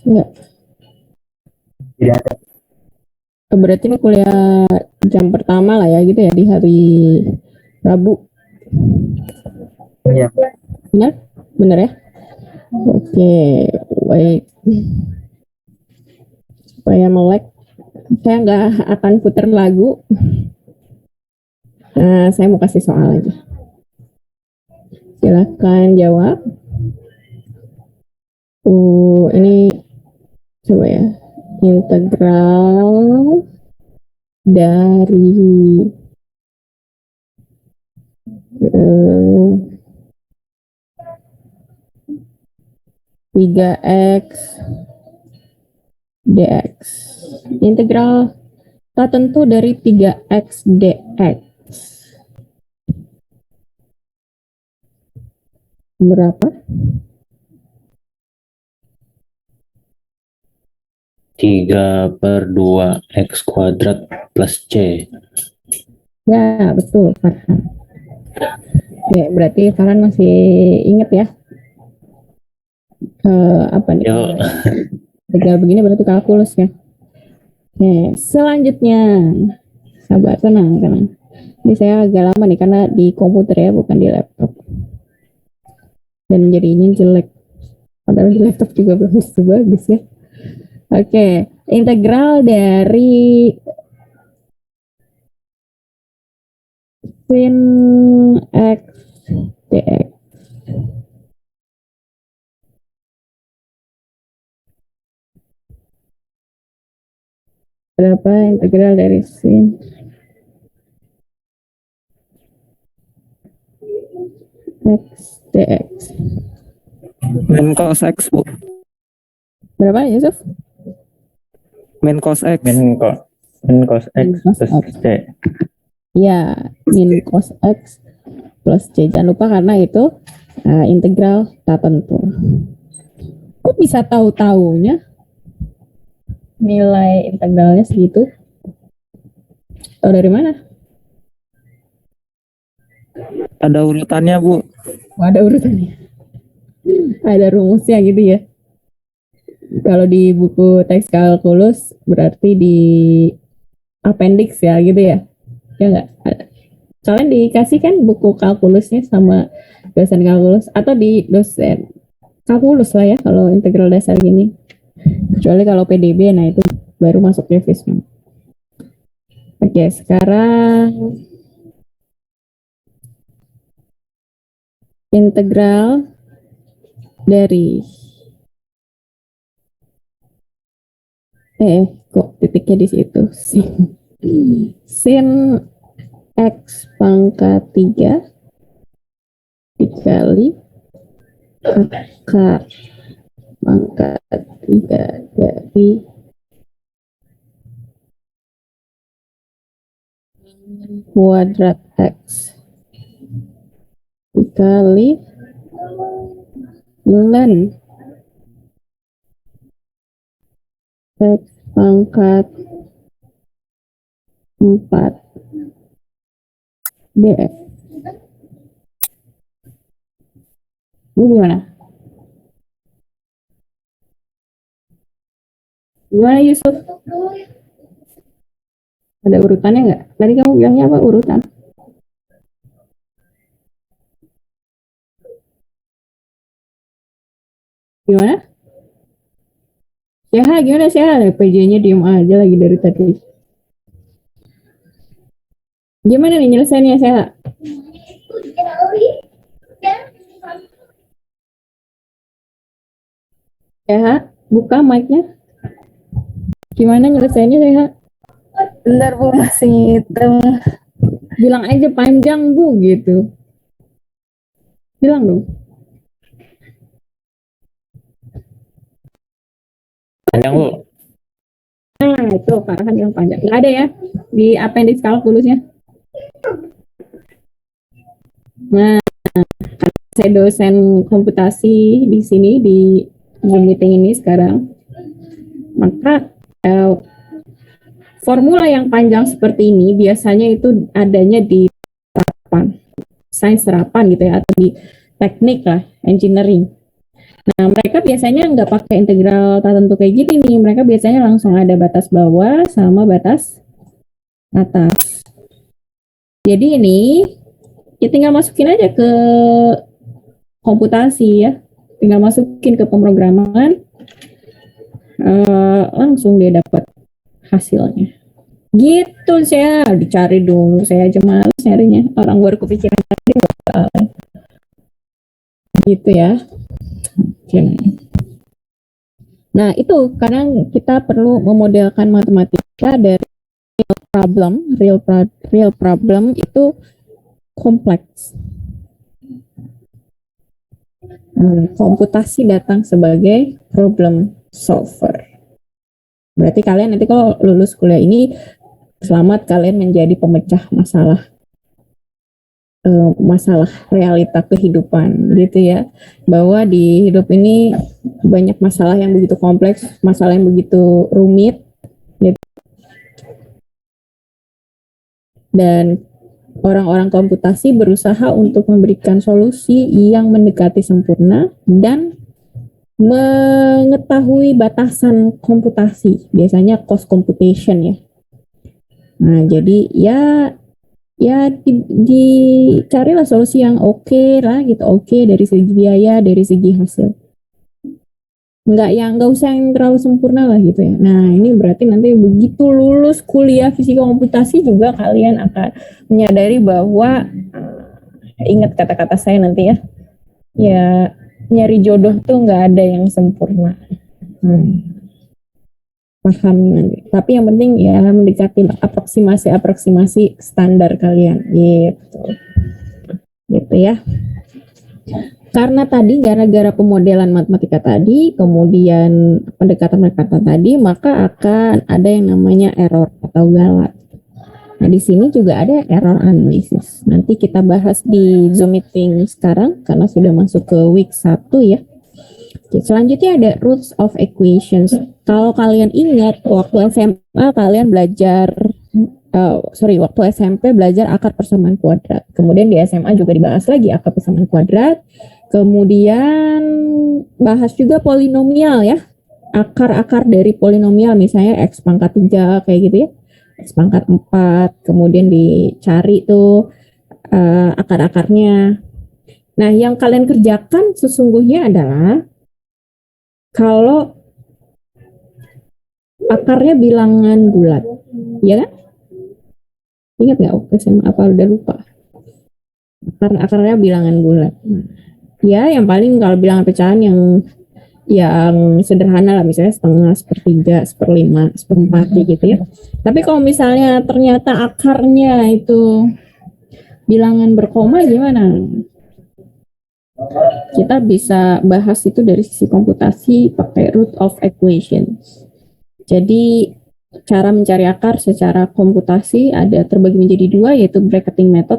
Enggak. Tidak ada. Berarti ini kuliah jam pertama lah ya gitu ya di hari Rabu. Iya. Benar? Benar ya? Oke, baik. Supaya melek, saya nggak akan putar lagu. Saya mau kasih soal aja. Silahkan jawab. Ini coba ya. Integral dari 3x dx. Integral tak tentu dari 3x dx. Berapa? 3/2 x kuadrat plus c. Ya, betul, Farhan. Oke, berarti Farhan masih inget ya? Apa nih? Yo. Integral begini berarti kalkulus ya. Oke, selanjutnya. Sabar, tenang. Ini saya agak lama nih karena di komputer ya, bukan di laptop. Dan jadinya jelek. Padahal di laptop juga belum begitu bagus ya. Oke, integral dari sin x dx. Berapa integral dari sin x dx? Min cos x, Bu. Berapa, Yusuf? Min cos x. Min cos x plus c. Ya, min cos x plus c. Jangan lupa karena itu integral tak tentu. Kok bisa tahu-taunya nilai integralnya segitu? Tahu dari mana? Ada urutannya, Bu. Ada urutannya. Ada rumusnya gitu ya. Kalau di buku teks kalkulus berarti di appendix ya gitu ya. Ya enggak? Kalian dikasih kan buku kalkulusnya sama dosen kalkulus atau di dosen kalkulus lah ya kalau integral dasar gini. Kecuali kalau PDB, nah itu baru masuk revismen. Oke, sekarang integral dari kok titiknya di situ sin x pangkat 3 dikali akar pangkat 3 dari kuadrat x dikali ln x pangkat 4 dx. Ini gimana? Gimana Yusuf? Ada urutannya nggak? Tadi kamu bilangnya apa urutan? Gimana? Sehat, gimana sehat? PJ-nya diem aja lagi dari tadi. Gimana nih nyelesainnya sehat? Sehat, buka mic-nya. Gimana nyelesainnya sehat? Bentar Bu, masih ngitung. Bilang aja panjang Bu gitu. Bilang dong. Panjang, Bu. Nah, itu Farhan yang panjang. Nggak ada ya di appendix kalkulusnya. Nah, saya dosen komputasi di sini di Zoom meeting ini sekarang. Maka formula yang panjang seperti ini biasanya itu adanya di serapan, sains serapan gitu ya, atau di teknik lah, engineering. Nah, mereka biasanya nggak pakai integral tertentu kayak gini nih. Mereka biasanya langsung ada batas bawah sama batas atas. Jadi ini ya tinggal masukin aja ke komputasi ya. Tinggal masukin ke pemrograman, langsung dia dapat hasilnya. Gitu, saya dicari dulu. Saya aja males nyarinya. Orang baru kepikiran tadi. Gitu ya. Oke. Nah, itu kadang kita perlu memodelkan matematika dari real problem itu kompleks. Komputasi datang sebagai problem solver. Berarti kalian nanti kalau lulus kuliah ini, selamat kalian menjadi pemecah masalah realita kehidupan gitu ya, bahwa di hidup ini banyak masalah yang begitu kompleks, masalah yang begitu rumit gitu. Dan orang-orang komputasi berusaha untuk memberikan solusi yang mendekati sempurna dan mengetahui batasan komputasi, biasanya cost computation ya. Nah, jadi ya dicarilah solusi yang oke lah gitu, oke dari segi biaya, dari segi hasil. Nggak usah yang terlalu sempurna lah gitu ya. Nah, ini berarti nanti begitu lulus kuliah fisika komputasi juga kalian akan menyadari bahwa ingat kata-kata saya nanti ya. Ya, nyari jodoh tuh nggak ada yang sempurna. Paham nanti. Tapi yang penting ya mendekati aproksimasi standar kalian gitu. Gitu ya. Karena tadi gara-gara pemodelan matematika tadi, kemudian pendekatan-pendekatan tadi, maka akan ada yang namanya error atau galat. Nah, di sini juga ada error analysis. Nanti kita bahas di Zoom meeting sekarang karena sudah masuk ke week 1 ya. Oke, selanjutnya ada roots of equations. Kalau kalian ingat waktu SMA kalian belajar waktu SMP belajar akar persamaan kuadrat. Kemudian di SMA juga dibahas lagi akar persamaan kuadrat. Kemudian bahas juga polinomial ya. Akar-akar dari polinomial misalnya X pangkat 3 kayak gitu ya. X pangkat 4, kemudian dicari tuh akar-akarnya. Nah, yang kalian kerjakan sesungguhnya adalah kalau akarnya bilangan bulat, ya kan? Ingat nggak waktu SMA apa udah lupa? Akarnya bilangan bulat. Ya, yang paling kalau bilangan pecahan yang sederhana lah, misalnya setengah, sepertiga, seperlima, seperempat gitu ya. Tapi kalau misalnya ternyata akarnya itu bilangan berkoma gimana? Kita bisa bahas itu dari sisi komputasi pakai root of equations. Jadi cara mencari akar secara komputasi ada terbagi menjadi dua, yaitu bracketing method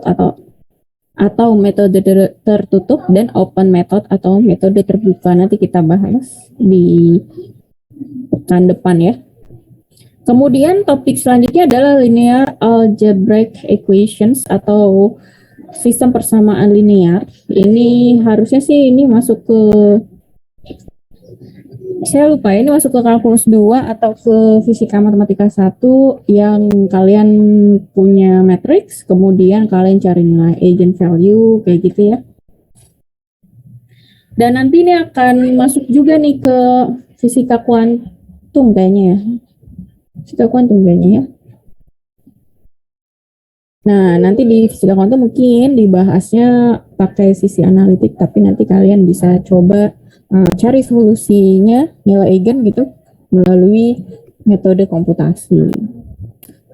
atau metode tertutup dan open method atau metode terbuka. Nanti kita bahas di pekan depan ya. Kemudian topik selanjutnya adalah linear algebraic equations atau sistem persamaan linear. Ini harusnya sih ini masuk ke, saya lupa ini masuk ke kalkulus 2 atau ke fisika matematika 1 yang kalian punya matriks, kemudian kalian cari nilai eigenvalue kayak gitu ya. Dan nanti ini akan masuk juga nih ke fisika kuantum kayaknya ya. Fisika kuantum kayaknya ya. Nah, nanti di fisika kuantum mungkin dibahasnya pakai sisi analitik, tapi nanti kalian bisa coba cari solusinya nilai eigen gitu melalui metode komputasi.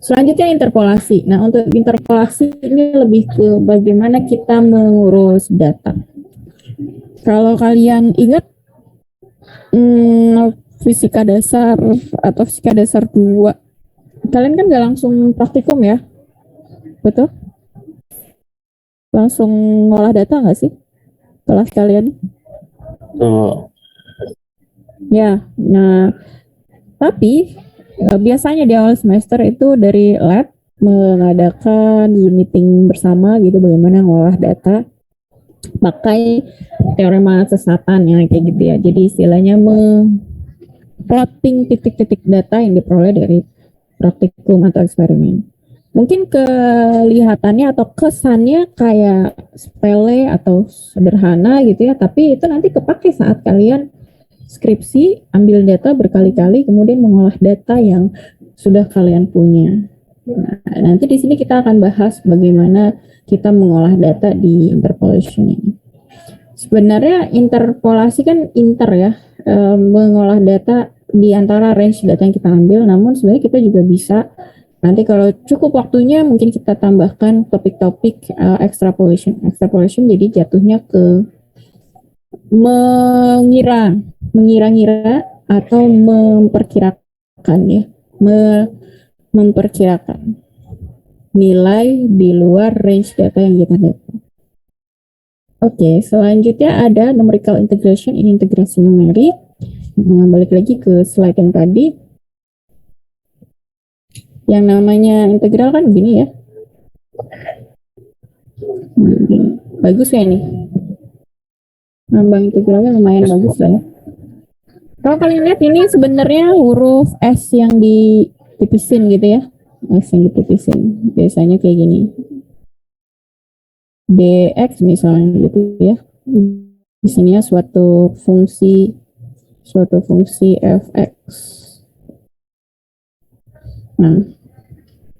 Selanjutnya interpolasi. Nah, untuk interpolasi ini lebih ke bagaimana kita mengurus data. Kalau kalian ingat fisika dasar atau fisika dasar 2, kalian kan nggak langsung praktikum ya? Betul? Langsung ngolah data nggak sih kelas kalian? Tuh. Ya, nah tapi biasanya di awal semester itu dari lab mengadakan Zoom meeting bersama gitu bagaimana ngolah data. pakai teorema sesatan yang kayak gitu ya. Jadi istilahnya plotting titik-titik data yang diperoleh dari praktikum atau eksperimen. Mungkin kelihatannya atau kesannya kayak sepele atau sederhana gitu ya, tapi itu nanti kepake saat kalian skripsi, ambil data berkali-kali, kemudian mengolah data yang sudah kalian punya. Nah, nanti di sini kita akan bahas bagaimana kita mengolah data di interpolation ini. Sebenarnya interpolasi kan ya, mengolah data di antara range data yang kita ambil, namun sebenarnya kita juga bisa nanti kalau cukup waktunya mungkin kita tambahkan topik-topik extrapolation jadi jatuhnya ke mengira-ngira atau memperkirakan ya, memperkirakan nilai di luar range data yang kita dapat. Oke, selanjutnya ada numerical integration, ini integrasi numerik. Balik lagi ke slide yang tadi. Yang namanya integral kan gini ya. Bagus ya ini. Lambang integralnya lumayan bagus lah ya. Kalau kalian lihat ini sebenarnya huruf S yang ditipisin gitu ya. S yang ditipisin. Biasanya kayak gini. dx misalnya gitu ya. Di sini ya suatu fungsi fx. Nah,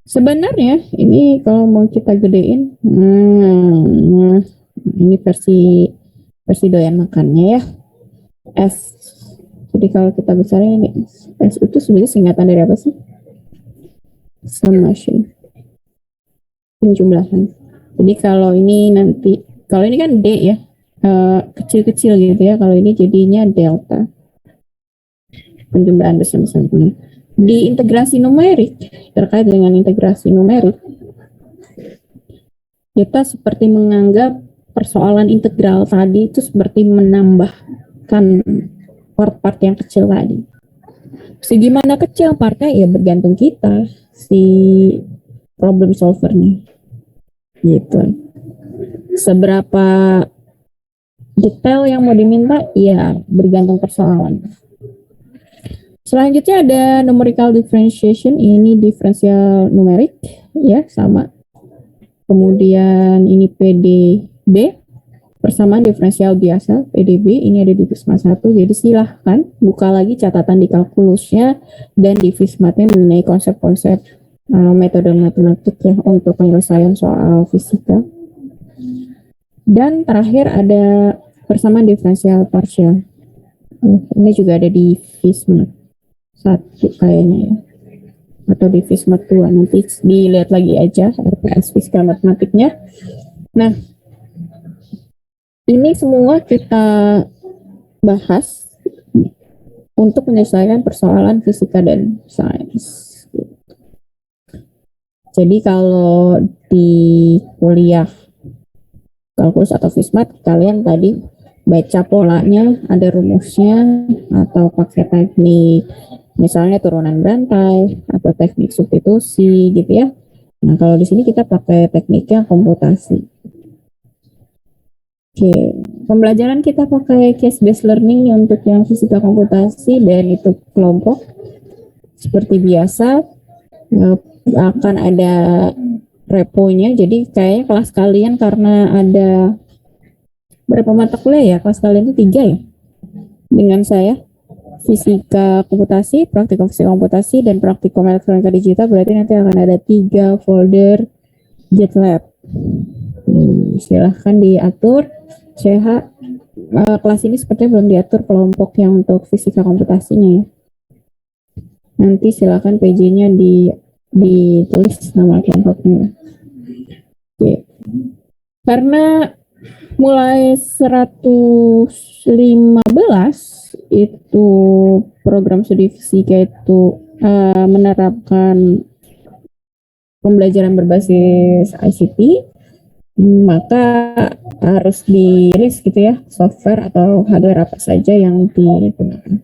sebenarnya ini kalau mau kita gedein, ini versi doyan makannya ya. S. Jadi kalau kita besarin ini S itu sebenarnya singkatan dari apa sih? Summation. Penjumlahan. Jadi kalau ini kan D ya, kecil-kecil gitu ya. Kalau ini jadinya delta. Penjumlahan besar-besar. Di integrasi numerik, terkait dengan integrasi numerik, kita seperti menganggap persoalan integral tadi itu seperti menambahkan part-part yang kecil tadi. Segimana kecil partnya ya bergantung kita, si problem solvernya. Gitu. Seberapa detail yang mau diminta, ya bergantung persoalan. Selanjutnya ada numerical differentiation, ini diferensial numerik, ya sama. Kemudian ini PDB, persamaan diferensial biasa, PDB, ini ada di FISMA 1, jadi silahkan buka lagi catatan di kalkulusnya dan di FISMA-nya mengenai konsep-konsep metode matematik ya untuk penyelesaian soal fisika. Dan terakhir ada persamaan diferensial partial, ini juga ada di FISMA 1 kayaknya ya, atau di FISMA 2, nanti dilihat lagi aja RPS fisika matematiknya. Nah, ini semua kita bahas untuk menyelesaikan persoalan fisika dan sains. Jadi kalau di kuliah kalkulus atau FISMAT, kalian tadi baca polanya, ada rumusnya, atau pakai teknik misalnya turunan berantai atau teknik substitusi gitu ya. Nah, kalau di sini kita pakai tekniknya komputasi. Oke, pembelajaran kita pakai case based learning untuk yang fisika komputasi dan itu kelompok. Seperti biasa akan ada reponya. Jadi kayaknya kelas kalian karena ada berapa mata kuliah ya? Kelas kalian itu 3 ya? Dengan saya. Fisika komputasi, praktikum fisika komputasi, dan praktikum elektronika digital, berarti nanti akan ada 3 folder JetLab. Silahkan diatur. CH kelas ini sepertinya belum diatur kelompok yang untuk fisika komputasinya ya. Nanti silahkan PJ-nya ditulis nama kelompoknya. Oke. Karena mulai 115 itu program studi fisika itu menerapkan pembelajaran berbasis ICT, maka harus di-list gitu ya software atau hardware apa saja yang digunakan.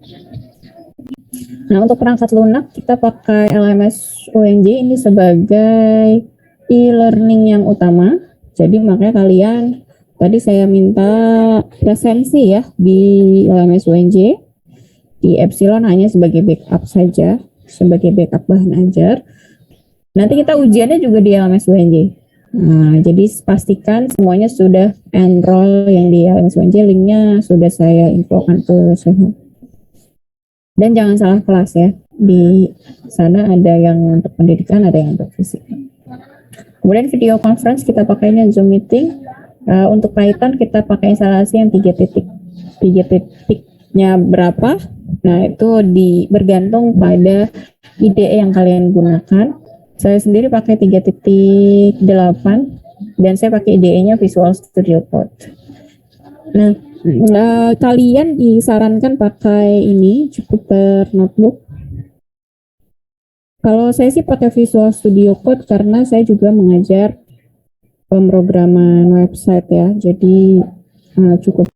Nah, untuk perangkat lunak kita pakai LMS UNJ ini sebagai e-learning yang utama. Jadi makanya kalian tadi saya minta presensi ya di LMS UNJ, di Epsilon hanya sebagai backup saja, sebagai backup bahan ajar. Nanti kita ujiannya juga di LMS UNJ. Nah, jadi pastikan semuanya sudah enroll yang di LMS UNJ, linknya sudah saya infokan ke saya. Dan jangan salah kelas ya, di sana ada yang untuk pendidikan, ada yang untuk fisik. Kemudian video conference kita pakainya Zoom meeting. Untuk Python kita pakai instalasi yang 3 titik. 3 titiknya berapa? Nah, itu bergantung pada IDE yang kalian gunakan. Saya sendiri pakai 3.8 dan saya pakai IDE-nya Visual Studio Code. Nah, kalian disarankan pakai ini Jupyter Notebook. Kalau saya sih pakai Visual Studio Code karena saya juga mengajar pemrograman website ya. Jadi cukup.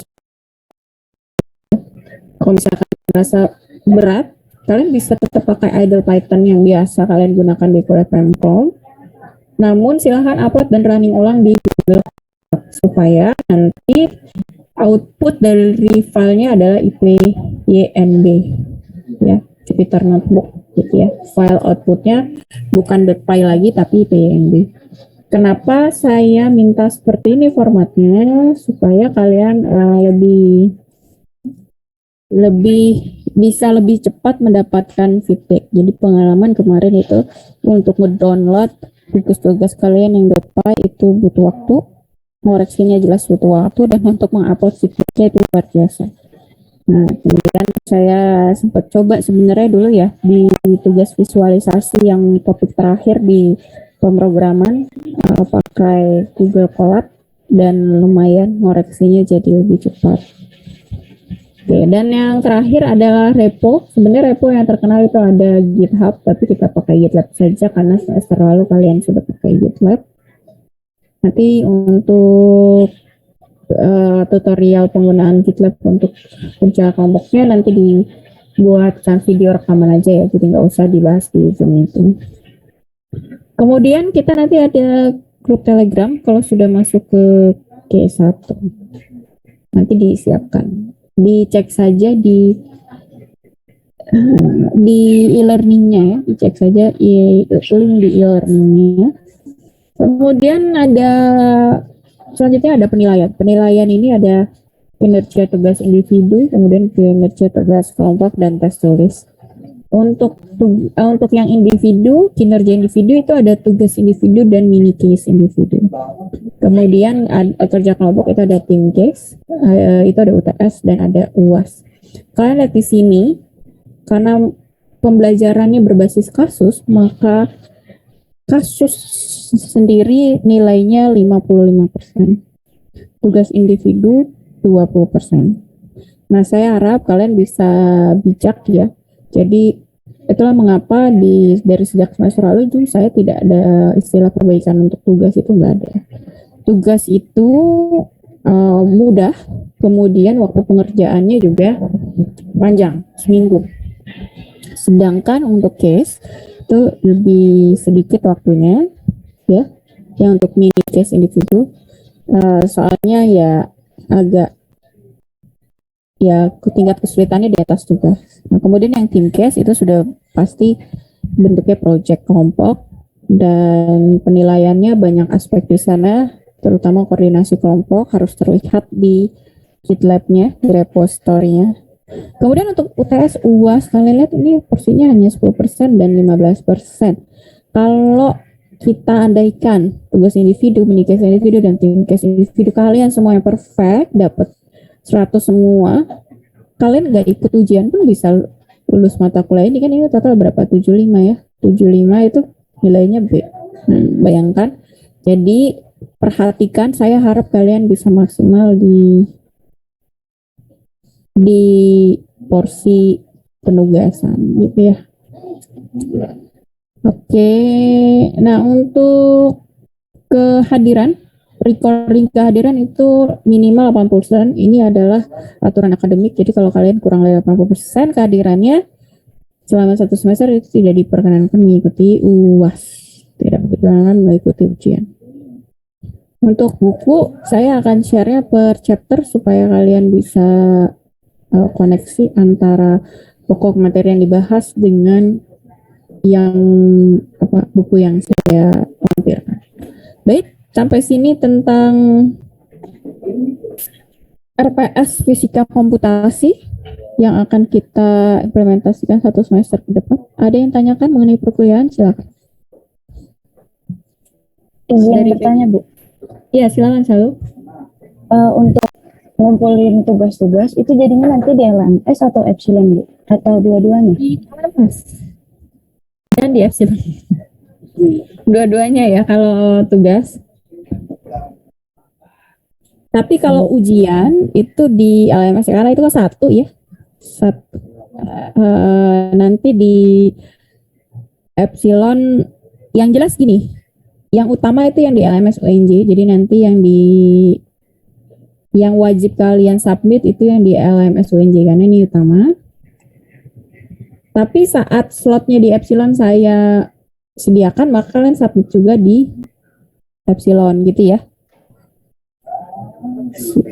Kalau misalkan merasa berat, kalian bisa tetap pakai idle Python yang biasa kalian gunakan di kuliah Pemcom. Namun silahkan upload dan running ulang di Google supaya nanti output dari filenya adalah IPYNB ya, Jupyter Notebook gitu ya. File outputnya bukan .py lagi tapi IPYNB. Kenapa saya minta seperti ini formatnya? Supaya kalian bisa lebih cepat mendapatkan feedback. Jadi pengalaman kemarin itu untuk ngedownload tugas-tugas kalian yang .py itu butuh waktu, ngoreksinya jelas butuh waktu, dan untuk mengupload feedbacknya itu luar biasa. Nah, kemudian saya sempat coba sebenarnya dulu ya di tugas visualisasi yang topik terakhir di pemrograman pakai Google Colab dan lumayan ngoreksinya jadi lebih cepat. Oke, dan yang terakhir adalah repo. Sebenarnya repo yang terkenal itu ada GitHub, tapi kita pakai GitLab saja karena semester lalu kalian sudah pakai GitLab. Nanti untuk tutorial penggunaan GitLab untuk kerja kelompoknya nanti dibuatkan video rekaman aja ya, jadi nggak usah dibahas di Zoom meeting. Kemudian kita nanti ada grup Telegram kalau sudah masuk ke K1. Nanti disiapkan. Dicek saja di e-learningnya ya, dicek saja link di e-learningnya. Kemudian selanjutnya ada penilaian. Penilaian ini ada kinerja tugas individu, kemudian kinerja tugas kelompok dan tes tulis. Untuk yang individu, kinerja individu itu ada tugas individu dan mini case individu. Kemudian kerja kelompok itu ada tim case, itu ada UTS dan ada UAS. Kalian lihat di sini, karena pembelajarannya berbasis kasus, maka kasus sendiri nilainya 55%. Tugas individu 20%. Nah, saya harap kalian bisa bijak ya. Jadi itulah mengapa dari sejak semester lalu itu saya tidak ada istilah perbaikan untuk tugas, itu nggak ada. Tugas itu mudah, kemudian waktu pengerjaannya juga panjang, seminggu. Sedangkan untuk case itu lebih sedikit waktunya, ya. Yang untuk mini case individu, soalnya ya agak tingkat kesulitannya di atas tugas. Nah, kemudian yang tim case itu sudah pasti bentuknya project kelompok dan penilaiannya banyak aspek di sana, terutama koordinasi kelompok harus terlihat di GitLab-nya, di repository-nya. Kemudian untuk UTS UAS, kalian lihat ini porsinya hanya 10% dan 15%. Kalau kita andaikan tugas individu, mini case individu, dan tim case individu kalian semua yang perfect, dapat 100 semua, kalian nggak ikut ujian pun bisa lulus mata kuliah ini. Kan ini total berapa? 75 ya. 75 itu nilainya B. Bayangkan. Jadi perhatikan, saya harap kalian bisa maksimal di porsi penugasan gitu ya. Oke. Nah, untuk kehadiran, recording kehadiran itu minimal 80%. Ini adalah aturan akademik. Jadi kalau kalian kurang dari 80% kehadirannya selama 1 semester itu tidak diperkenankan mengikuti UAS. Tidak diperkenankan mengikuti ujian. Untuk buku, saya akan share-nya per chapter supaya kalian bisa koneksi antara pokok materi yang dibahas dengan yang buku yang saya lampirkan. Baik, sampai sini tentang RPS Fisika Komputasi yang akan kita implementasikan 1 semester ke depan. Ada yang tanyakan mengenai perkuliahan? Silakan. Izin bertanya, Bu. Iya, silakan selalu. Untuk ngumpulin tugas-tugas itu jadinya nanti di LMS atau Epsilon, Bu? Atau dua-duanya? Di LMS dan di Epsilon. Dua-duanya ya kalau tugas. Tapi kalau ujian itu di LMS karena itu kan satu ya. Nanti di Epsilon yang jelas gini. Yang utama itu yang di LMS UNJ. Jadi nanti yang wajib kalian submit itu yang di LMS UNJ karena ini utama. Tapi saat slotnya di Epsilon saya sediakan, maka kalian submit juga di Epsilon gitu ya.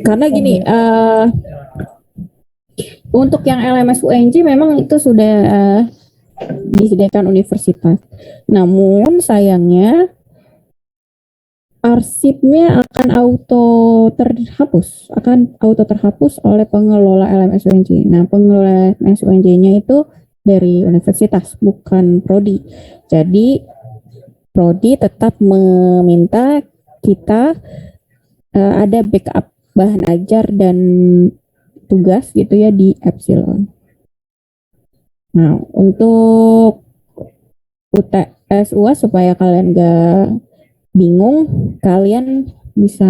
Karena gini, untuk yang LMS UNJ memang itu sudah disediakan universitas. Namun sayangnya arsipnya akan auto terhapus oleh pengelola LMS UNJ. Nah, pengelola LMS UNJ-nya itu dari universitas, bukan prodi. Jadi prodi tetap meminta kita ada backup bahan ajar dan tugas gitu ya di Epsilon. Nah, untuk UTS UAS supaya kalian gak bingung, kalian bisa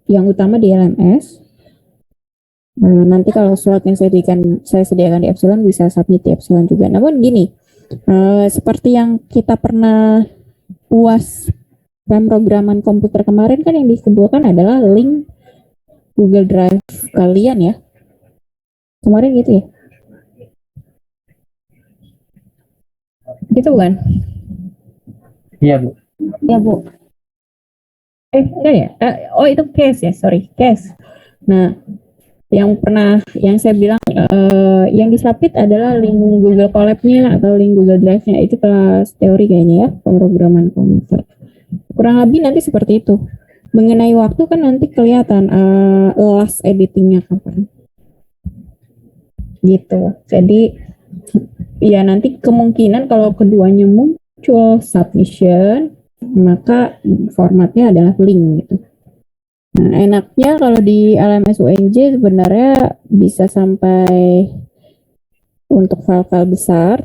yang utama di LMS. Nanti kalau slot yang saya sediakan di Epsilon bisa submit di Epsilon juga. Namun gini, seperti yang kita pernah UAS pemrograman komputer kemarin kan yang dikumpulkan adalah link Google Drive kalian ya. Kemarin gitu ya. Gitu bukan? Iya, Bu. Ya, Bu. Enggak ya? Oh itu case ya, sorry, case. Nah, yang saya bilang yang disubmit adalah link Google Colab-nya atau link Google Drive-nya. Itu kelas teori kayaknya ya, pemrograman komputer. Kurang lebih nanti seperti itu. Mengenai waktu kan nanti kelihatan last editingnya kapan. Gitu. Jadi ya nanti kemungkinan kalau keduanya muncul submission, maka formatnya adalah link gitu. Nah, enaknya kalau di LMS UNJ sebenarnya bisa sampai untuk file-file besar,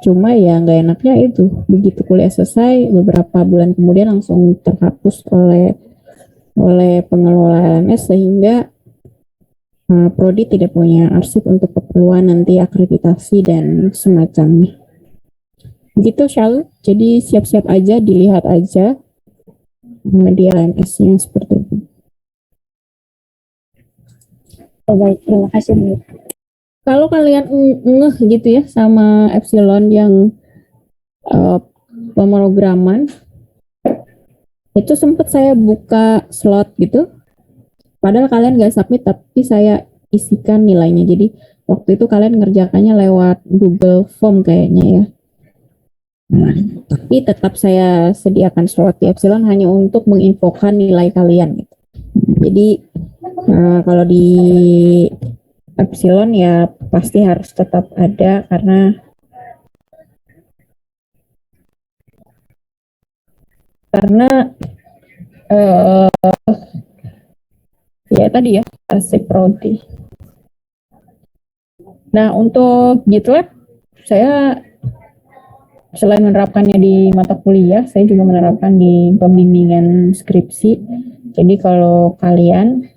cuma ya nggak enaknya itu begitu kuliah selesai beberapa bulan kemudian langsung terhapus oleh pengelola LMS sehingga prodi tidak punya arsip untuk keperluan nanti akreditasi dan semacamnya. Begitu Syalu, jadi siap-siap aja, dilihat aja di LMS-nya seperti itu. Oh, baik, terima kasih, Bu. Kalau kalian ngeh gitu ya sama Epsilon yang pemrograman, itu sempat saya buka slot gitu, padahal kalian gak submit tapi saya isikan nilainya. Jadi waktu itu kalian ngerjakannya lewat Google Form kayaknya ya. Nah, tapi tetap saya sediakan slot di Epsilon hanya untuk menginfokan nilai kalian gitu. Jadi kalau di Epsilon ya pasti harus tetap ada karena ya tadi ya arsip prodi. Nah untuk GitLab saya selain menerapkannya di mata kuliah, saya juga menerapkan di pembimbingan skripsi. Jadi kalau kalian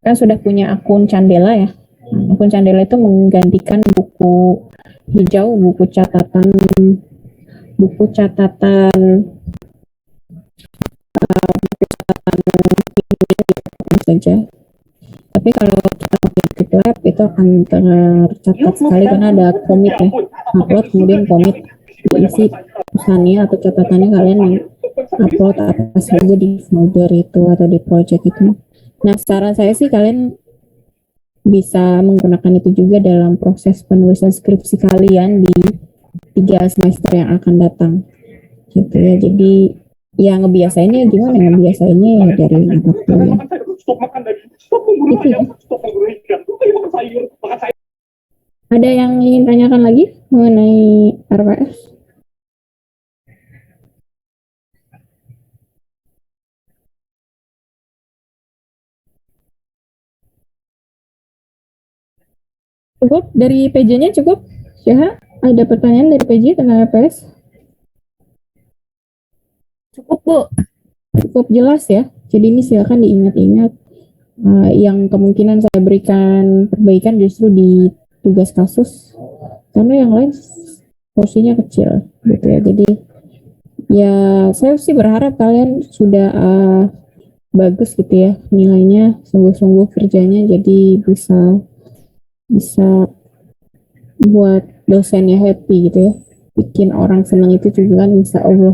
kan sudah punya akun Candela ya, akun Candela itu menggantikan buku hijau, buku catatan saja. Tapi kalau kita pakai GitLab itu akan tercatat sekali karena ada komit ya, upload kemudian komit, diisi pesannya atau catatannya kalian upload apa saja di folder itu atau di project itu. Nah, saran saya sih kalian bisa menggunakan itu juga dalam proses penulisan skripsi kalian di 3 semester yang akan datang gitu ya. Jadi ya ngebiasainnya gimana, ngebiasainnya ya dari anak kuliah gitu ya. Ada yang ingin tanyakan lagi mengenai RPS? Cukup dari PJ-nya cukup? Ya, ada pertanyaan dari PJ tentang RPS? Cukup, Bu. Cukup jelas ya. Jadi ini silakan diingat-ingat. Yang kemungkinan saya berikan perbaikan justru di tugas kasus, karena yang lain porsinya kecil gitu ya. Jadi ya saya sih berharap kalian sudah bagus gitu ya nilainya, sungguh-sungguh kerjanya, jadi bisa buat dosennya happy gitu ya, bikin orang senang itu juga kan bisa